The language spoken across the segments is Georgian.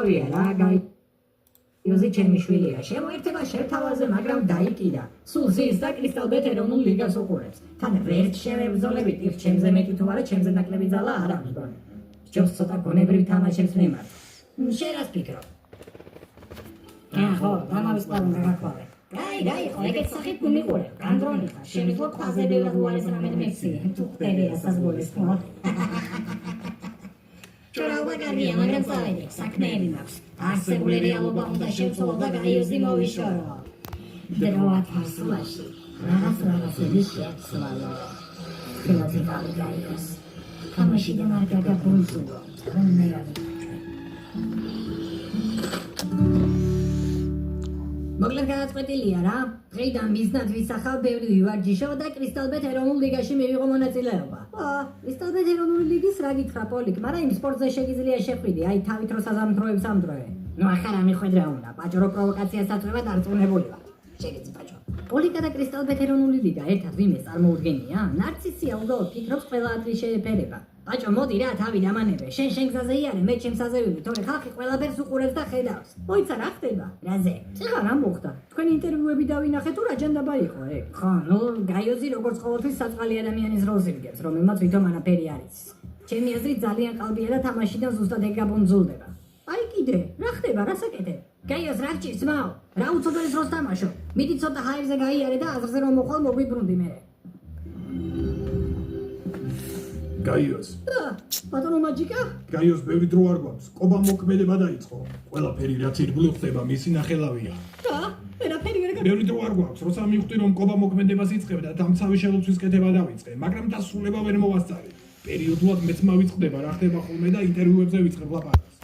გასწავლია რა, გაიოზი ჩემი შვილია. შემოერთება შერთავაზე, მაგრამ დაიკიდა. სულ ზის და კრისტალბეთ ეროვნულ ლიგას უყურებს. თან ვერც შემებრძოლებით იქ ჩემზე მეტი თუ არა, ჩემზე ნაკლები ძალა არ აქვს გონი. ჯობს ცოტა გონებრივ თამაშებს მიმართ. შენ რას ფიქრობ? ხო, დამავიწყდა გაგაქვავე. გაი, ხო, ეგეც სახით მიყურე. განდრონი ხარ, შემიძლია ქვაზე ბევრად უარეს რამე მეცი. თუ ხდები ასაზღურის ხო? ჭორაობა კარგია, მაგრამ წავედი, საქმეები მაქვს. არსებული რეალობა უნდა შევცვალო და გაიოზი მოვიშორო. დროა თასლაში, რაღაცები შეცვალო. ხილათი გაიგაიოს. თამაშიდან არ გაგაბუნზულო, თქვენ მე რა მოკლედ გადაწყვეტილია რა. დღეიდან მიზნად ვისახავ ბევრი ვივარჯიშო და კრისტალბეთ ეროვნულ ლიგაში მივიღო მონაწილეობა. კრისტალბეთ ეროვნული ლიგის რა გითხრა პოლიკ, მაგრამ იმ სპორტზე შეგიძლია შეხვიდი, აი თავით რო საზამთროებს ამდროე. ნუ ახლა რა მიხვედრა უნდა, პაჭრო პროვოკაციას აწვევა დარწმუნებული ვარ. შეგეცი პაჭრო. პოლიკა და კრისტალბეთ ეროვნული ლიგა ერთად ვინმეს წარმოუდგენია? ნარცისია უნდა ფიქრობს ყველა ადგილ შეეფერება. პაჭო მოდი რა თავი დამანებე, შენ გზაზე იარე, მე ჩემს აზევები, თორე ხალხი ყველაფერს უყურებს და ხედავს. მოიცა რა ხდება? რაზე? წიღა რა მოხდა? თქვენი ინტერვიუები დავინახე თუ რა ჯანდაბა იყო ეგ? ხო, ნუ გაიოზი როგორც ყოველთვის საწყალი ადამიანის როლს იგებს, რომელმაც ვითომ არაფერი არ იცის. ჩემი აზრით ძალიან ყალბია და თამაშიდან ზუსტად ეგ გაბუნძულდება. აი კიდე, რა ხდება, რა საკეთებ? გაიოზ რა გჭირს მაო? რა უცოდეს დროს თამაშო? მიდი ცოტა ჰაერზე გაიარე და აზრზე რომ მოხვალ მოგვიბრუნდი მე. გაიოს. ბატონო მაჯიკა? გაიოს ბევრი დრო არ გვაქვს. ყობა მოქმედება დაიწყო. ყველაფერი რაც ირგვლივ ხდება, მისი ნახელავია. ვერაფერი ვერ ბევრი დრო არ გვაქვს. როცა მივხვდი რომ ყობა მოქმედებას იწყებ და დამცავი შელოცვის კეთება დავიწყე, მაგრამ დასრულება ვერ მოვასწარე. პერიოდულად მეც მავიწყდება რა ხდება ხოლმე და ინტერვიუებზე ვიწყებ ლაპარაკს.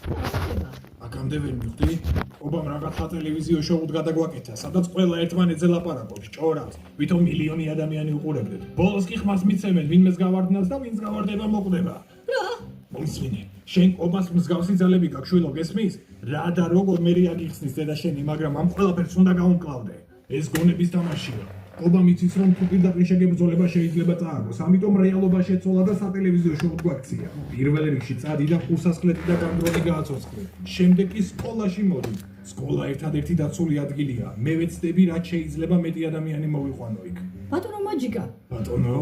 აქამდე ვერ მივხვდი. ყობამ რაღაცა ტელევიზიო შოუთ გადაგვაკეთა, სადაც ყველა ერთმანეთზე ლაპარაკობს, ჭორავს, ვითომ მილიონი ადამიანი უყურებდეთ. ბოლოს კი ხმას მიცემენ, ვინმეს გავარდნას და ვინც გავარდება მოკვდება. მოისმინე, შენ ყობას მსგავსი ძალები გაქვს, შვილო, გესმის? რა და როგორ მე აგიხსნის დედა შენი, მაგრამ ამ ყველაფერს უნდა გავუმკლავდე. ეს გონების თამაშია. ყობა მიცის რომ თუ პირდაპირ შეგებრძოლება შეიძლება წააგოს, ამიტომ რეალობა შეცვალა და სატელევიზიო შოუთ გვაქცია. პირველ რიგში წადი და ხუსასხლეთი და განდრონი გააცოცხლე. შემდეგ კი სკოლაში მოდი. სკოლა ერთადერთი დაცული ადგილია. მე ვეცდები რაც შეიძლება მეტი ადამიანი მოვიყვანო იქ. ბატონო მაჯიკა? ბატონო,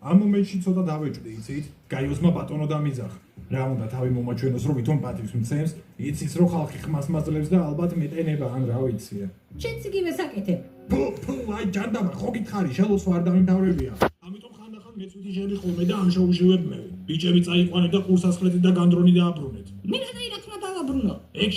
ამ მომენტში ცოტა დავეჭდი, იცით? გაიოზმა ბატონო დამიძახ. რა უნდა თავი მომაჩვენოს რომ ვითომ პატივს მცემს, იცის რომ ხალხი ხმას მაძლევს და ალბათ მეტენება ან რა ვიცია. შენც იგივე საკეთებ. აი ჯანდაბა, ხო გითხარი, შელოცვა არ დამემთავრებია. ამიტომ ხანდახან მეწვითი შენი ხოლმე და ამ შოუში ვებმევი. ბიჭები წაიყვანეთ და ხურსასხლეთი და განდრონი დააბრუნეთ. მე რა დაირაცხნა დავაბრუნო? ეგ